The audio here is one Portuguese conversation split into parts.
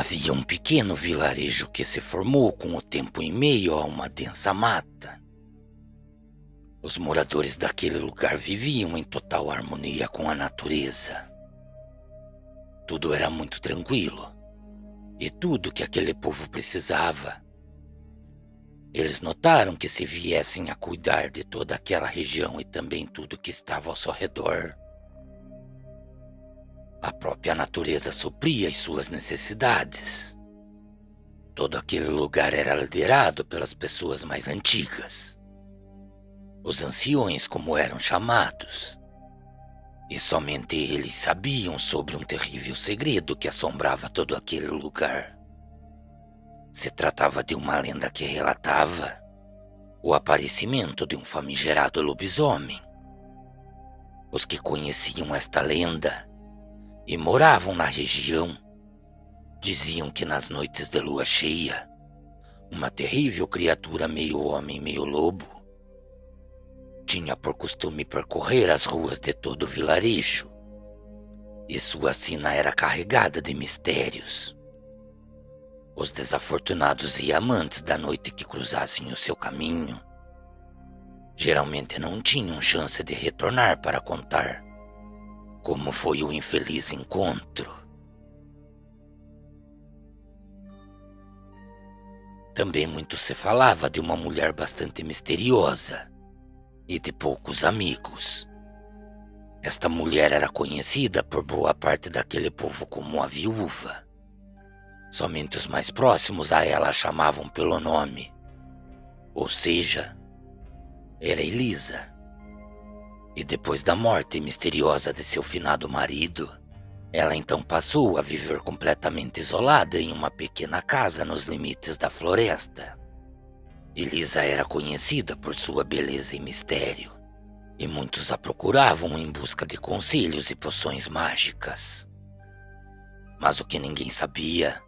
Havia um pequeno vilarejo que se formou com o tempo em meio a uma densa mata. Os moradores daquele lugar viviam em total harmonia com a natureza. Tudo era muito tranquilo, e tudo que aquele povo precisava. Eles notaram que se viessem a cuidar de toda aquela região e também tudo que estava ao seu redor, a própria natureza supria as suas necessidades. Todo aquele lugar era liderado pelas pessoas mais antigas, os anciões, como eram chamados, e somente eles sabiam sobre um terrível segredo que assombrava todo aquele lugar. Se tratava de uma lenda que relatava o aparecimento de um famigerado lobisomem. Os que conheciam esta lenda e moravam na região diziam que nas noites de lua cheia, uma terrível criatura meio homem, meio lobo, tinha por costume percorrer as ruas de todo o vilarejo, e sua sina era carregada de mistérios. Os desafortunados e amantes da noite que cruzassem o seu caminho geralmente não tinham chance de retornar para contar como foi o infeliz encontro. Também muito se falava de uma mulher bastante misteriosa e de poucos amigos. Esta mulher era conhecida por boa parte daquele povo como a viúva. Somente os mais próximos a ela a chamavam pelo nome, ou seja, era Elisa. E depois da morte misteriosa de seu finado marido, ela então passou a viver completamente isolada em uma pequena casa nos limites da floresta. Elisa era conhecida por sua beleza e mistério, e muitos a procuravam em busca de conselhos e poções mágicas. Mas o que ninguém sabia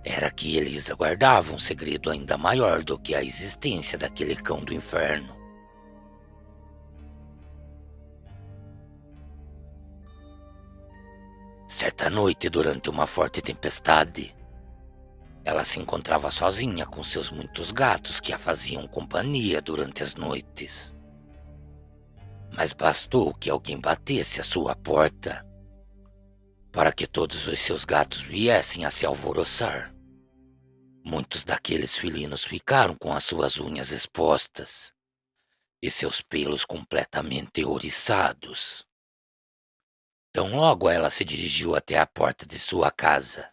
era que Elisa guardava um segredo ainda maior do que a existência daquele cão do inferno. Certa noite, durante uma forte tempestade, ela se encontrava sozinha com seus muitos gatos que a faziam companhia durante as noites. Mas bastou que alguém batesse à sua porta para que todos os seus gatos viessem a se alvoroçar. Muitos daqueles felinos ficaram com as suas unhas expostas e seus pelos completamente ouriçados. Tão logo ela se dirigiu até a porta de sua casa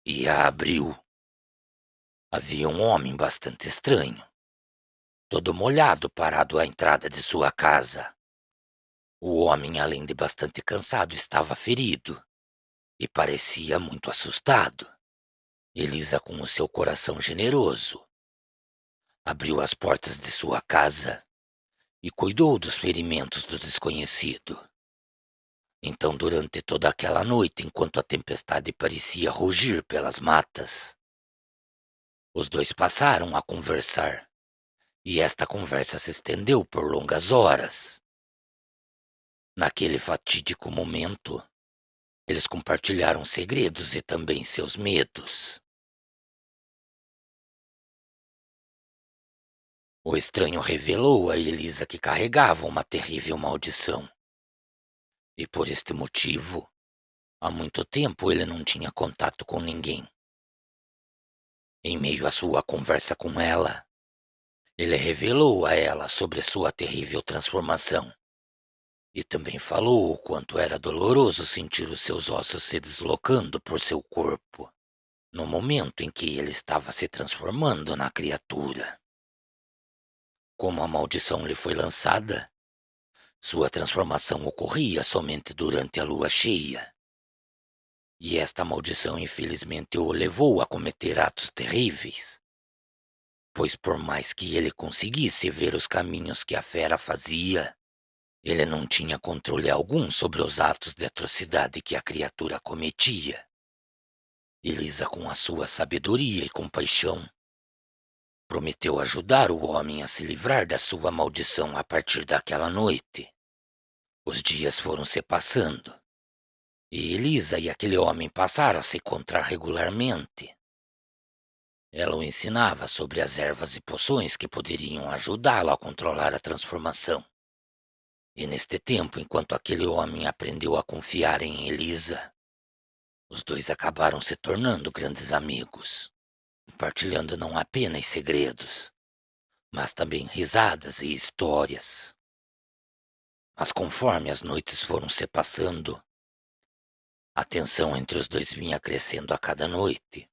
e a abriu. Havia um homem bastante estranho, todo molhado, parado à entrada de sua casa. O homem, além de bastante cansado, estava ferido e parecia muito assustado. Elisa, com o seu coração generoso, abriu as portas de sua casa e cuidou dos ferimentos do desconhecido. Então, durante toda aquela noite, enquanto a tempestade parecia rugir pelas matas, os dois passaram a conversar, e esta conversa se estendeu por longas horas. Naquele fatídico momento, eles compartilharam segredos e também seus medos. O estranho revelou a Elisa que carregava uma terrível maldição. E por este motivo, há muito tempo ele não tinha contato com ninguém. Em meio à sua conversa com ela, ele revelou a ela sobre sua terrível transformação. E também falou o quanto era doloroso sentir os seus ossos se deslocando por seu corpo, no momento em que ele estava se transformando na criatura. Como a maldição lhe foi lançada, sua transformação ocorria somente durante a lua cheia. E esta maldição infelizmente o levou a cometer atos terríveis, pois por mais que ele conseguisse ver os caminhos que a fera fazia, ele não tinha controle algum sobre os atos de atrocidade que a criatura cometia. Elisa, com a sua sabedoria e compaixão, prometeu ajudar o homem a se livrar da sua maldição a partir daquela noite. Os dias foram se passando, e Elisa e aquele homem passaram a se encontrar regularmente. Ela o ensinava sobre as ervas e poções que poderiam ajudá-lo a controlar a transformação. E neste tempo, enquanto aquele homem aprendeu a confiar em Elisa, os dois acabaram se tornando grandes amigos, compartilhando não apenas segredos, mas também risadas e histórias. Mas conforme as noites foram se passando, a tensão entre os dois vinha crescendo a cada noite.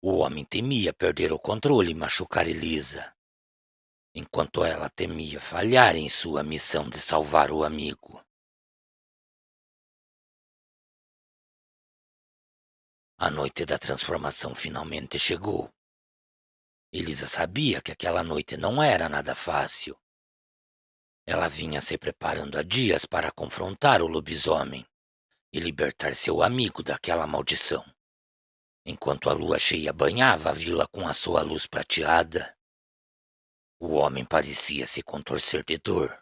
O homem temia perder o controle e machucar Elisa, enquanto ela temia falhar em sua missão de salvar o amigo. A noite da transformação finalmente chegou. Elisa sabia que aquela noite não era nada fácil. Ela vinha se preparando há dias para confrontar o lobisomem e libertar seu amigo daquela maldição. Enquanto a lua cheia banhava a vila com a sua luz prateada, o homem parecia se contorcer de dor.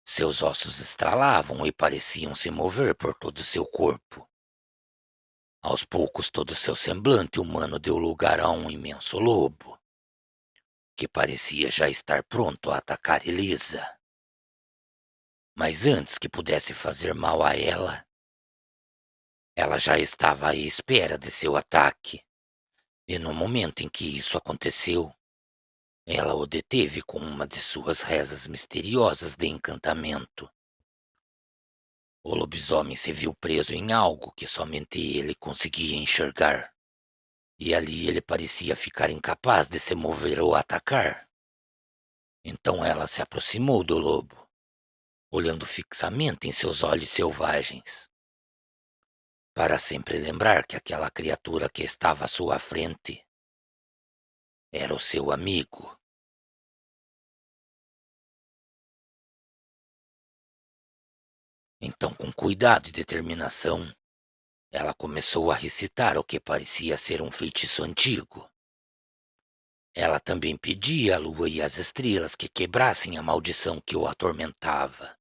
Seus ossos estralavam e pareciam se mover por todo seu corpo. Aos poucos, todo seu semblante humano deu lugar a um imenso lobo, que parecia já estar pronto a atacar Elisa. Mas antes que pudesse fazer mal a ela já estava à espera de seu ataque. E no momento em que isso aconteceu, ela o deteve com uma de suas rezas misteriosas de encantamento. O lobisomem se viu preso em algo que somente ele conseguia enxergar. E ali ele parecia ficar incapaz de se mover ou atacar. Então ela se aproximou do lobo, olhando fixamente em seus olhos selvagens, para sempre lembrar que aquela criatura que estava à sua frente era o seu amigo. Então, com cuidado e determinação, ela começou a recitar o que parecia ser um feitiço antigo. Ela também pedia à lua e às estrelas que quebrassem a maldição que o atormentava.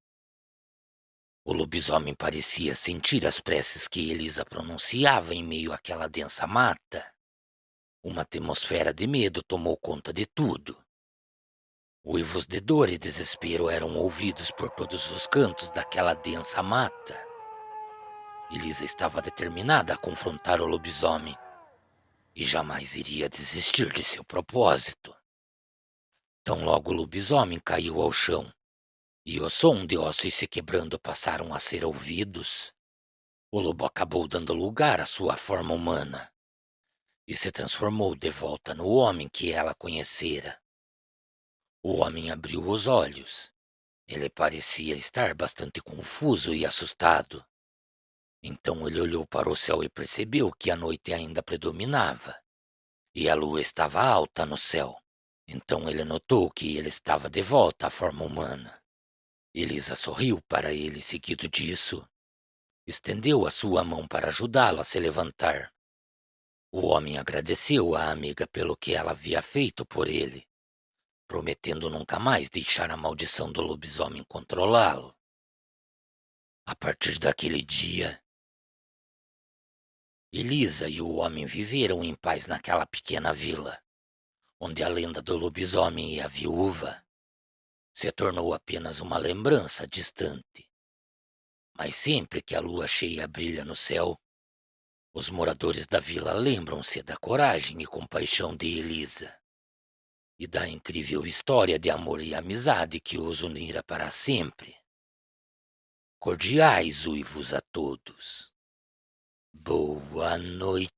O lobisomem parecia sentir as preces que Elisa pronunciava em meio àquela densa mata. Uma atmosfera de medo tomou conta de tudo. Uivos de dor e desespero eram ouvidos por todos os cantos daquela densa mata. Elisa estava determinada a confrontar o lobisomem e jamais iria desistir de seu propósito. Tão logo o lobisomem caiu ao chão e o som de ossos se quebrando passaram a ser ouvidos, o lobo acabou dando lugar à sua forma humana e se transformou de volta no homem que ela conhecera. O homem abriu os olhos. Ele parecia estar bastante confuso e assustado. Então ele olhou para o céu e percebeu que a noite ainda predominava e a lua estava alta no céu. Então ele notou que ele estava de volta à forma humana. Elisa sorriu para ele, seguido disso, estendeu a sua mão para ajudá-lo a se levantar. O homem agradeceu à amiga pelo que ela havia feito por ele, prometendo nunca mais deixar a maldição do lobisomem controlá-lo. A partir daquele dia, Elisa e o homem viveram em paz naquela pequena vila, onde a lenda do lobisomem e a viúva se tornou apenas uma lembrança distante. Mas sempre que a lua cheia brilha no céu, os moradores da vila lembram-se da coragem e compaixão de Elisa e da incrível história de amor e amizade que os unira para sempre. Cordiais uivos a todos. Boa noite.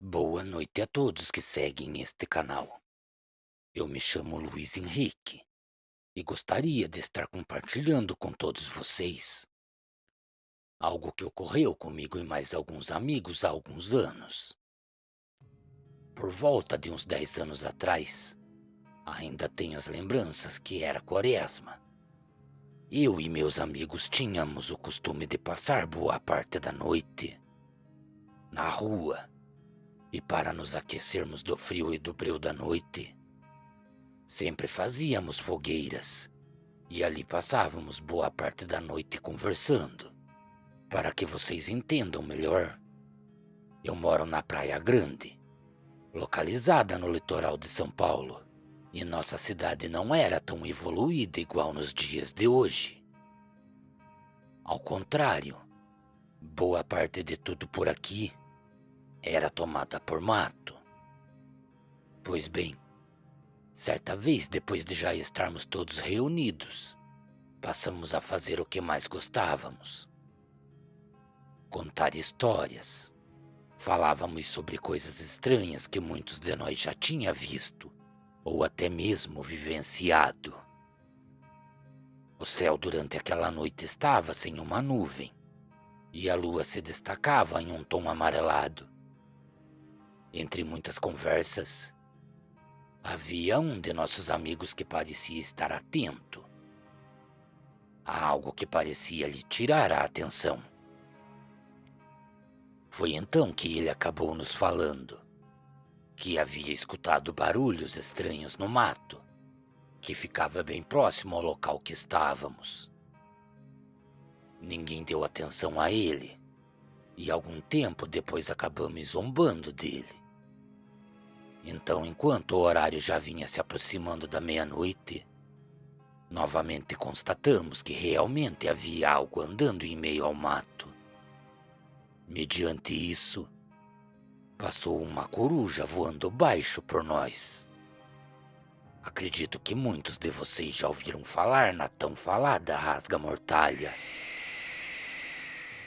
Boa noite a todos que seguem este canal. Eu me chamo Luiz Henrique e gostaria de estar compartilhando com todos vocês algo que ocorreu comigo e mais alguns amigos há alguns anos. Por volta de uns 10 anos atrás, ainda tenho as lembranças que era quaresma. Eu e meus amigos tínhamos o costume de passar boa parte da noite na rua, e para nos aquecermos do frio e do breu da noite, sempre fazíamos fogueiras e ali passávamos boa parte da noite conversando. Para que vocês entendam melhor, eu moro na Praia Grande, localizada no litoral de São Paulo, e nossa cidade não era tão evoluída igual nos dias de hoje. Ao contrário, boa parte de tudo por aqui era tomada por mato. Pois bem, certa vez, depois de já estarmos todos reunidos, passamos a fazer o que mais gostávamos: contar histórias. Falávamos sobre coisas estranhas que muitos de nós já tinha visto ou até mesmo vivenciado. O céu durante aquela noite estava sem uma nuvem e a lua se destacava em um tom amarelado. Entre muitas conversas, havia um de nossos amigos que parecia estar atento a algo que parecia lhe tirar a atenção. Foi então que ele acabou nos falando que havia escutado barulhos estranhos no mato, que ficava bem próximo ao local que estávamos. Ninguém deu atenção a ele, e algum tempo depois acabamos zombando dele. Então, enquanto o horário já vinha se aproximando da meia-noite, novamente constatamos que realmente havia algo andando em meio ao mato. Mediante isso, passou uma coruja voando baixo por nós. Acredito que muitos de vocês já ouviram falar na tão falada rasga-mortalha.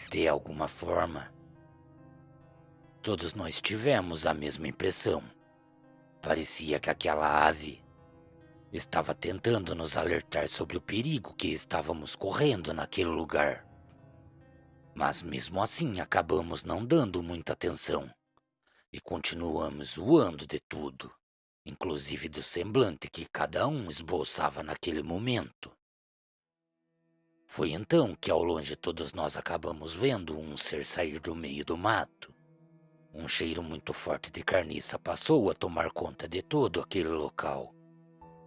De alguma forma, todos nós tivemos a mesma impressão. Parecia que aquela ave estava tentando nos alertar sobre o perigo que estávamos correndo naquele lugar. Mas mesmo assim acabamos não dando muita atenção e continuamos zoando de tudo, inclusive do semblante que cada um esboçava naquele momento. Foi então que ao longe todos nós acabamos vendo um ser sair do meio do mato. Um cheiro muito forte de carniça passou a tomar conta de todo aquele local.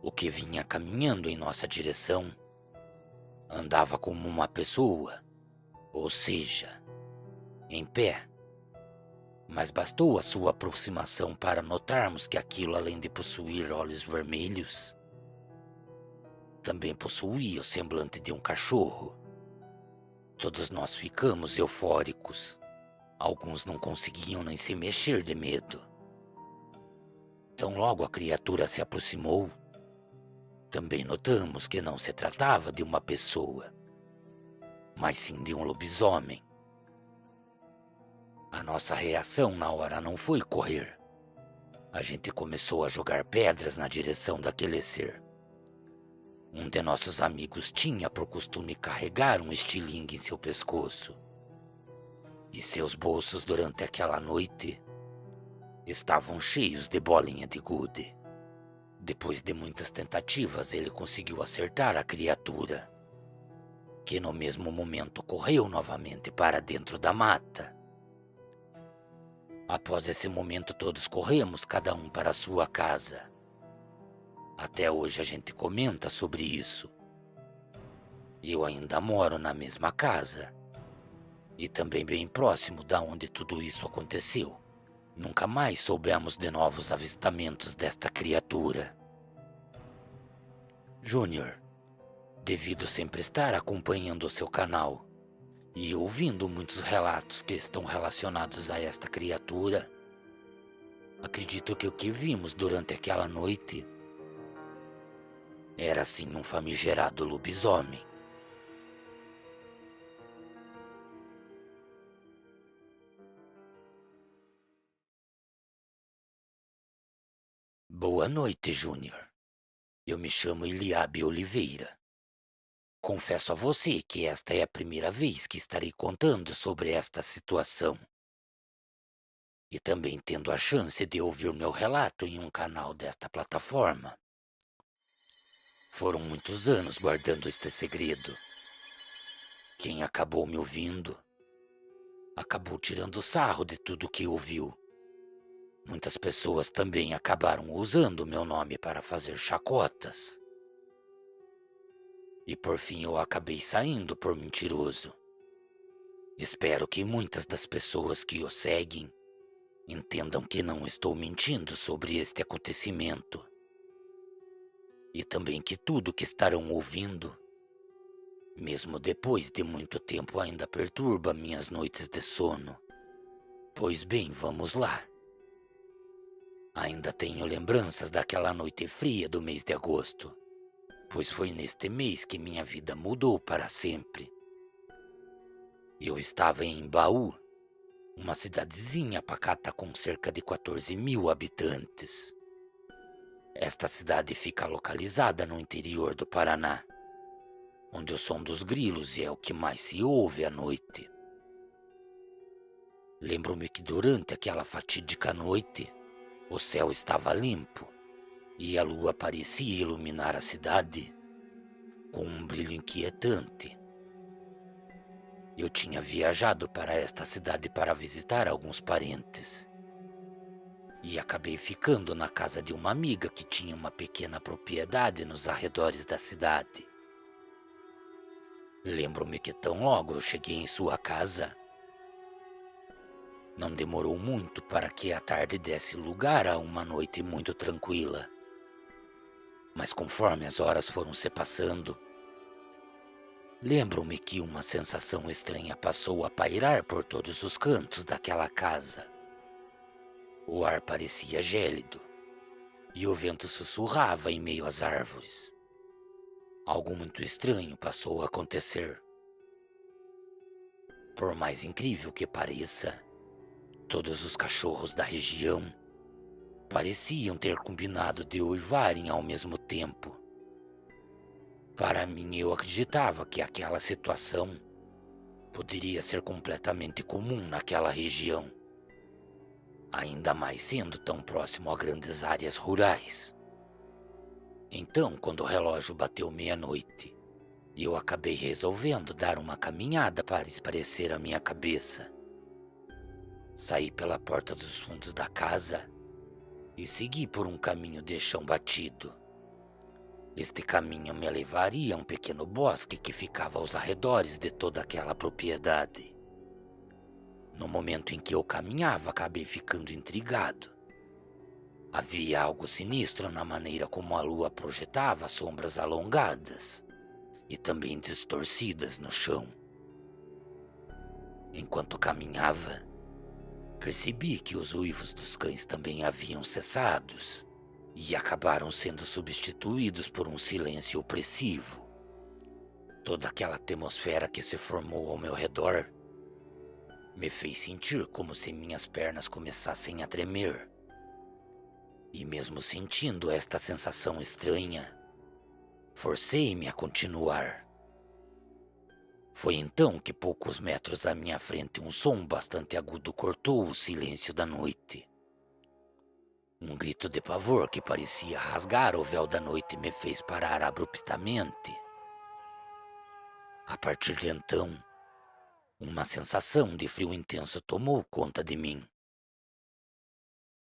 O que vinha caminhando em nossa direção andava como uma pessoa, ou seja, em pé. Mas bastou a sua aproximação para notarmos que aquilo, além de possuir olhos vermelhos, também possuía o semblante de um cachorro. Todos nós ficamos eufóricos. Alguns não conseguiam nem se mexer de medo. Tão logo a criatura se aproximou, também notamos que não se tratava de uma pessoa, mas sim de um lobisomem. A nossa reação na hora não foi correr. A gente começou a jogar pedras na direção daquele ser. Um de nossos amigos tinha por costume carregar um estilingue em seu pescoço. E seus bolsos durante aquela noite estavam cheios de bolinha de gude. Depois de muitas tentativas, ele conseguiu acertar a criatura, que no mesmo momento correu novamente para dentro da mata. Após esse momento, todos corremos, cada um para sua casa. Até hoje a gente comenta sobre isso. Eu ainda moro na mesma casa e também bem próximo da onde tudo isso aconteceu. Nunca mais soubemos de novos avistamentos desta criatura. Júnior, devido sempre estar acompanhando o seu canal e ouvindo muitos relatos que estão relacionados a esta criatura, acredito que o que vimos durante aquela noite era sim um famigerado lobisomem. Boa noite, Júnior. Eu me chamo Eliabe Oliveira. Confesso a você que esta é a primeira vez que estarei contando sobre esta situação e também tendo a chance de ouvir meu relato em um canal desta plataforma. Foram muitos anos guardando este segredo. Quem acabou me ouvindo acabou tirando sarro de tudo que ouviu. Muitas pessoas também acabaram usando meu nome para fazer chacotas. E por fim eu acabei saindo por mentiroso. Espero que muitas das pessoas que o seguem entendam que não estou mentindo sobre este acontecimento. E também que tudo que estarão ouvindo, mesmo depois de muito tempo, ainda perturba minhas noites de sono. Pois bem, vamos lá. Ainda tenho lembranças daquela noite fria do mês de agosto, pois foi neste mês que minha vida mudou para sempre. Eu estava em Baú, uma cidadezinha pacata com cerca de 14 mil habitantes. Esta cidade fica localizada no interior do Paraná, onde o som dos grilos é o que mais se ouve à noite. Lembro-me que durante aquela fatídica noite, o céu estava limpo e a lua parecia iluminar a cidade com um brilho inquietante. Eu tinha viajado para esta cidade para visitar alguns parentes e acabei ficando na casa de uma amiga que tinha uma pequena propriedade nos arredores da cidade. Lembro-me que tão logo eu cheguei em sua casa, não demorou muito para que a tarde desse lugar a uma noite muito tranquila. Mas conforme as horas foram se passando, lembro-me que uma sensação estranha passou a pairar por todos os cantos daquela casa. O ar parecia gélido e o vento sussurrava em meio às árvores. Algo muito estranho passou a acontecer. Por mais incrível que pareça, todos os cachorros da região pareciam ter combinado de uivarem ao mesmo tempo. Para mim, eu acreditava que aquela situação poderia ser completamente comum naquela região, ainda mais sendo tão próximo a grandes áreas rurais. Então, quando o relógio bateu meia-noite, eu acabei resolvendo dar uma caminhada para espairecer a minha cabeça. Saí pela porta dos fundos da casa e segui por um caminho de chão batido. Este caminho me levaria a um pequeno bosque que ficava aos arredores de toda aquela propriedade. No momento em que eu caminhava, acabei ficando intrigado. Havia algo sinistro na maneira como a lua projetava sombras alongadas e também distorcidas no chão. Enquanto caminhava, percebi que os uivos dos cães também haviam cessados e acabaram sendo substituídos por um silêncio opressivo. Toda aquela atmosfera que se formou ao meu redor me fez sentir como se minhas pernas começassem a tremer. E mesmo sentindo esta sensação estranha, forcei-me a continuar. Foi então que, poucos metros à minha frente, um som bastante agudo cortou o silêncio da noite. Um grito de pavor que parecia rasgar o véu da noite me fez parar abruptamente. A partir de então, uma sensação de frio intenso tomou conta de mim.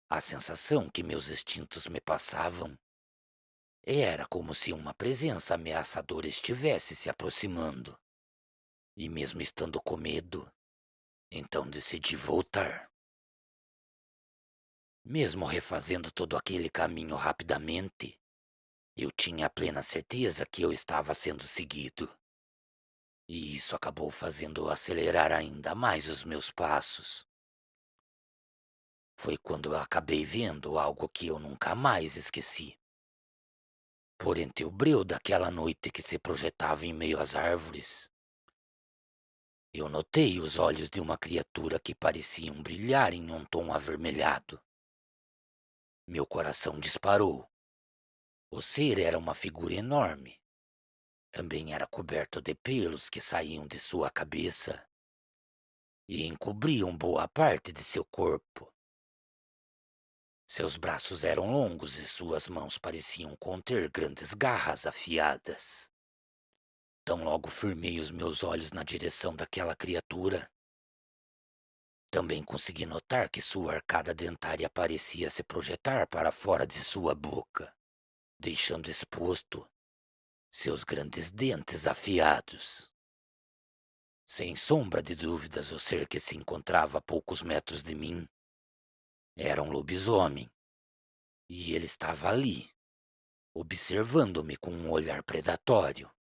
A sensação que meus instintos me passavam era como se uma presença ameaçadora estivesse se aproximando. E mesmo estando com medo, então decidi voltar. Mesmo refazendo todo aquele caminho rapidamente, eu tinha plena certeza que eu estava sendo seguido. E isso acabou fazendo eu acelerar ainda mais os meus passos. Foi quando eu acabei vendo algo que eu nunca mais esqueci. Por entre o breu daquela noite que se projetava em meio às árvores, eu notei os olhos de uma criatura que pareciam brilhar em um tom avermelhado. Meu coração disparou O ser era uma figura enorme. Também era coberto de pelos que saíam de sua cabeça e encobriam boa parte de seu corpo. Seus braços eram longos e suas mãos pareciam conter grandes garras afiadas. Tão logo firmei os meus olhos na direção daquela criatura, também consegui notar que sua arcada dentária parecia se projetar para fora de sua boca, deixando exposto seus grandes dentes afiados. Sem sombra de dúvidas, o ser que se encontrava a poucos metros de mim era um lobisomem, e ele estava ali, observando-me com um olhar predatório.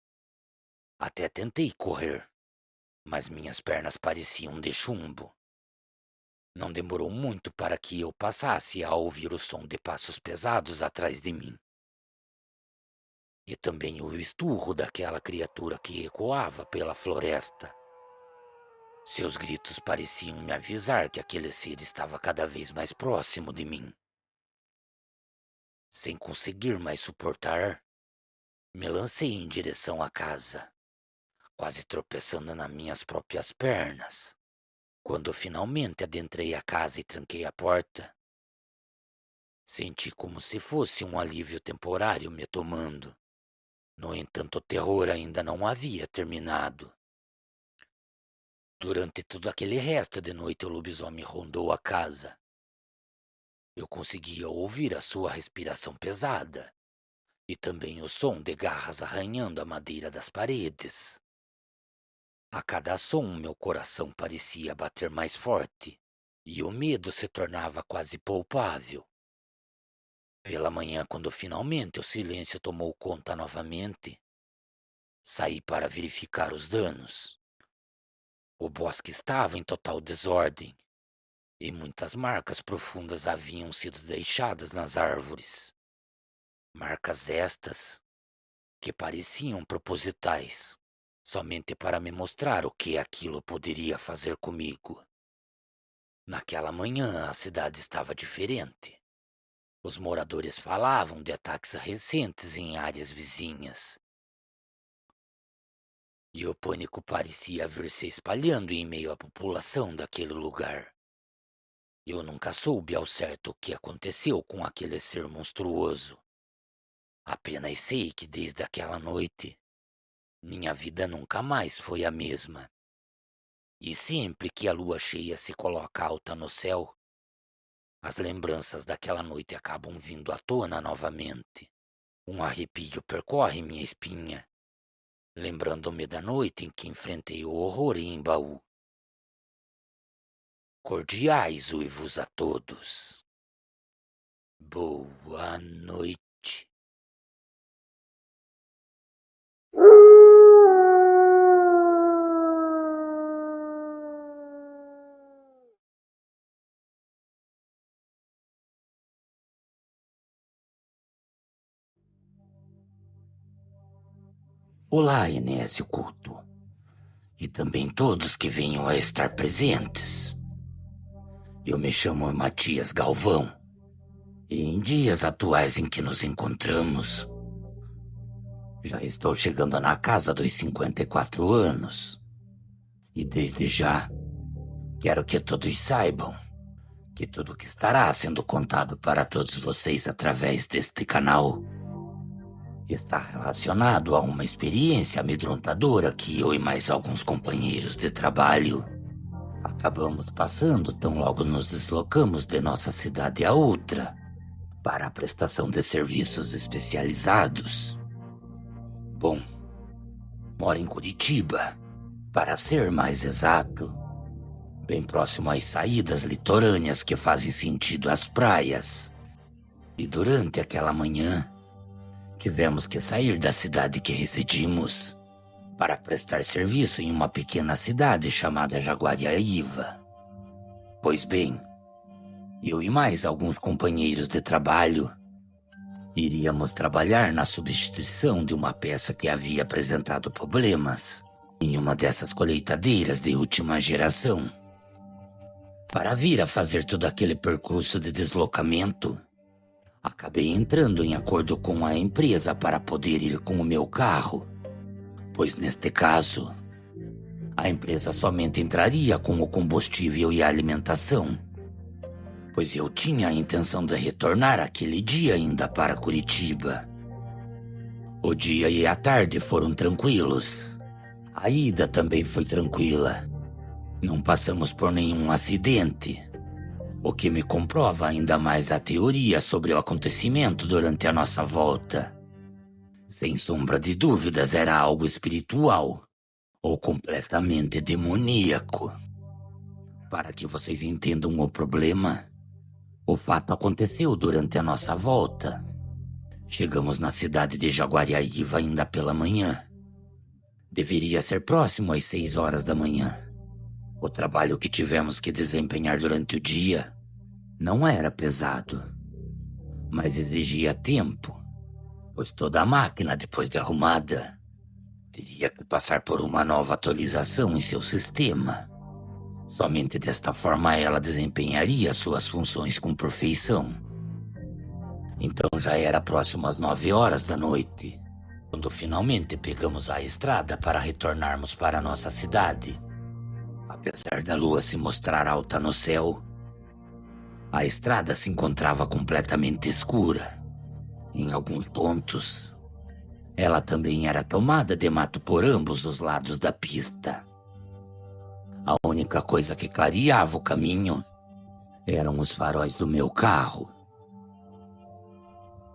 Até tentei correr, mas minhas pernas pareciam de chumbo. Não demorou muito para que eu passasse a ouvir o som de passos pesados atrás de mim. E também o esturro daquela criatura que ecoava pela floresta. Seus gritos pareciam me avisar que aquele ser estava cada vez mais próximo de mim. Sem conseguir mais suportar, me lancei em direção à casa, quase tropeçando nas minhas próprias pernas. Quando finalmente adentrei a casa e tranquei a porta, senti como se fosse um alívio temporário me tomando. No entanto, o terror ainda não havia terminado. Durante todo aquele resto de noite, o lobisomem rondou a casa. Eu conseguia ouvir a sua respiração pesada e também o som de garras arranhando a madeira das paredes. A cada som, meu coração parecia bater mais forte e o medo se tornava quase palpável. Pela manhã, quando finalmente o silêncio tomou conta novamente, saí para verificar os danos. O bosque estava em total desordem e muitas marcas profundas haviam sido deixadas nas árvores. Marcas estas que pareciam propositais, somente para me mostrar o que aquilo poderia fazer comigo. Naquela manhã a cidade estava diferente. Os moradores falavam de ataques recentes em áreas vizinhas. E o pânico parecia haver se espalhando em meio à população daquele lugar. Eu nunca soube ao certo o que aconteceu com aquele ser monstruoso. Apenas sei que desde aquela noite, minha vida nunca mais foi a mesma. E sempre que a lua cheia se coloca alta no céu, as lembranças daquela noite acabam vindo à tona novamente. Um arrepio percorre minha espinha, lembrando-me da noite em que enfrentei o horror em Embaú. Cordiais uivos a todos. Boa noite. Olá, Enésio Couto, e também todos que venham a estar presentes. Eu me chamo Matias Galvão, e em dias atuais em que nos encontramos, já estou chegando na casa dos 54 anos. E desde já, quero que todos saibam que tudo que estará sendo contado para todos vocês através deste canal está relacionado a uma experiência amedrontadora que eu e mais alguns companheiros de trabalho acabamos passando tão logo nos deslocamos de nossa cidade a outra para a prestação de serviços especializados. Bom, moro em Curitiba, para ser mais exato, bem próximo às saídas litorâneas que fazem sentido às praias. E durante aquela manhã, tivemos que sair da cidade que residimos para prestar serviço em uma pequena cidade chamada Jaguariaíva. Pois bem, eu e mais alguns companheiros de trabalho iríamos trabalhar na substituição de uma peça que havia apresentado problemas em uma dessas colheitadeiras de última geração. Para vir a fazer todo aquele percurso de deslocamento, Acabei entrando em acordo com a empresa para poder ir com o meu carro, pois neste caso, a empresa somente entraria com o combustível e a alimentação, pois eu tinha a intenção de retornar aquele dia ainda para Curitiba. O dia e a tarde foram tranquilos. A ida também foi tranquila. Não passamos por nenhum acidente, o que me comprova ainda mais a teoria sobre o acontecimento durante a nossa volta. Sem sombra de dúvidas, era algo espiritual ou completamente demoníaco. Para que vocês entendam o problema, o fato aconteceu durante a nossa volta. Chegamos na cidade de Jaguariaíva ainda pela manhã. Deveria ser próximo às 6 horas da manhã. O trabalho que tivemos que desempenhar durante o dia não era pesado, mas exigia tempo, pois toda a máquina, depois de arrumada, teria que passar por uma nova atualização em seu sistema. Somente desta forma ela desempenharia suas funções com perfeição. Então já era próximo às 9 horas da noite, quando finalmente pegamos a estrada para retornarmos para nossa cidade. Apesar da lua se mostrar alta no céu, a estrada se encontrava completamente escura. Em alguns pontos, ela também era tomada de mato por ambos os lados da pista. A única coisa que clareava o caminho eram os faróis do meu carro.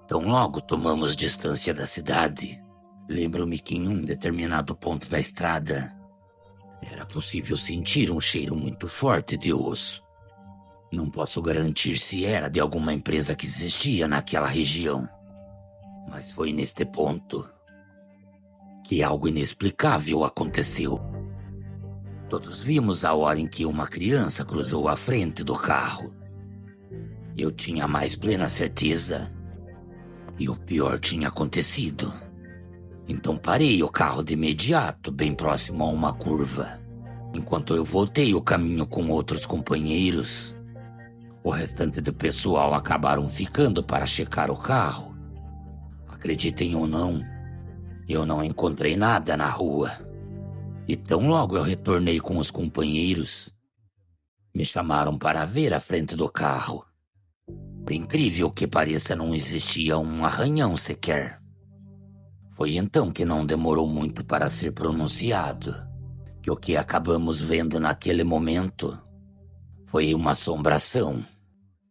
Tão logo tomamos distância da cidade, lembro-me que em um determinado ponto da estrada era possível sentir um cheiro muito forte de osso. Não posso garantir se era de alguma empresa que existia naquela região, mas foi neste ponto que algo inexplicável aconteceu. Todos vimos a hora em que uma criança cruzou a frente do carro. Eu tinha mais plena certeza que o pior tinha acontecido. Então parei o carro de imediato, bem próximo a uma curva. Enquanto eu voltei o caminho com outros companheiros, o restante do pessoal acabaram ficando para checar o carro. Acreditem ou não, eu não encontrei nada na rua. E tão logo eu retornei com os companheiros, me chamaram para ver a frente do carro. Por incrível que pareça, não existia um arranhão sequer. Foi então que não demorou muito para ser pronunciado que o que acabamos vendo naquele momento foi uma assombração.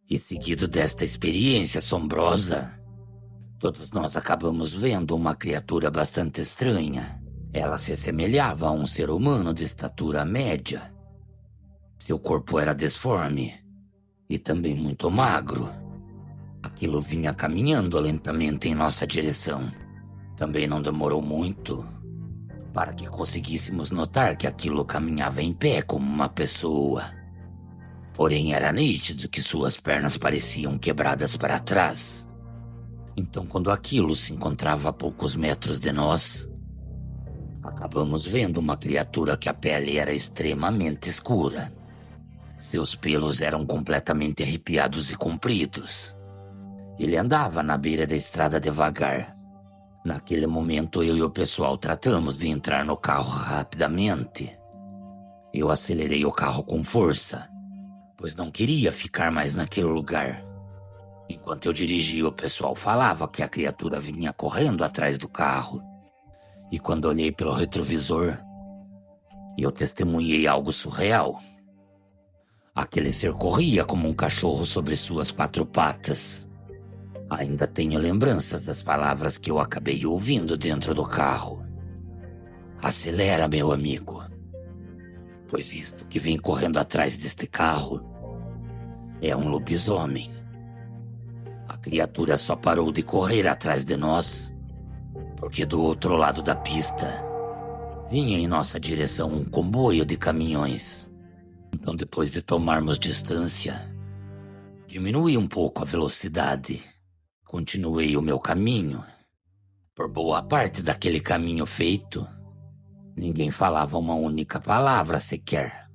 E seguido desta experiência assombrosa, todos nós acabamos vendo uma criatura bastante estranha. Ela se assemelhava a um ser humano de estatura média. Seu corpo era disforme e também muito magro. Aquilo vinha caminhando lentamente em nossa direção. Também não demorou muito para que conseguíssemos notar que aquilo caminhava em pé como uma pessoa. Porém, era nítido que suas pernas pareciam quebradas para trás. Então, quando aquilo se encontrava a poucos metros de nós, acabamos vendo uma criatura que a pele era extremamente escura. Seus pelos eram completamente arrepiados e compridos. Ele andava na beira da estrada devagar. Naquele momento, eu e o pessoal tratamos de entrar no carro rapidamente. Eu acelerei o carro com força, pois não queria ficar mais naquele lugar. Enquanto eu dirigia, o pessoal falava que a criatura vinha correndo atrás do carro. E quando olhei pelo retrovisor, eu testemunhei algo surreal. Aquele ser corria como um cachorro sobre suas 4 patas. Ainda tenho lembranças das palavras que eu acabei ouvindo dentro do carro. Acelera, meu amigo, pois isto que vem correndo atrás deste carro é um lobisomem. A criatura só parou de correr atrás de nós porque do outro lado da pista vinha em nossa direção um comboio de caminhões. Então, depois de tomarmos distância, diminui um pouco a velocidade. Continuei o meu caminho. Por boa parte daquele caminho feito, ninguém falava uma única palavra sequer.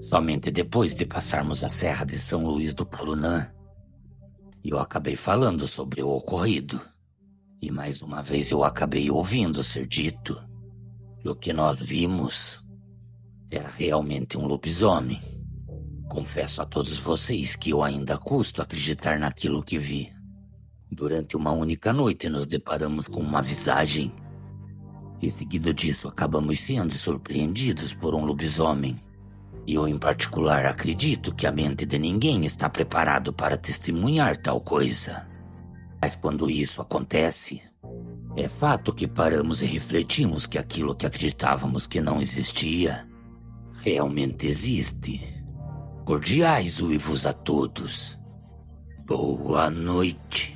Somente depois de passarmos a Serra de São Luís do Purunã eu acabei falando sobre o ocorrido. E mais uma vez eu acabei ouvindo ser dito que o que nós vimos era realmente um lobisomem. Confesso a todos vocês que eu ainda custo acreditar naquilo que vi. Durante uma única noite nos deparamos com uma visagem. E seguido disso acabamos sendo surpreendidos por um lobisomem. E eu em particular acredito que a mente de ninguém está preparado para testemunhar tal coisa. Mas quando isso acontece, é fato que paramos e refletimos que aquilo que acreditávamos que não existia, realmente existe. Cordiais uivos a todos. Boa noite.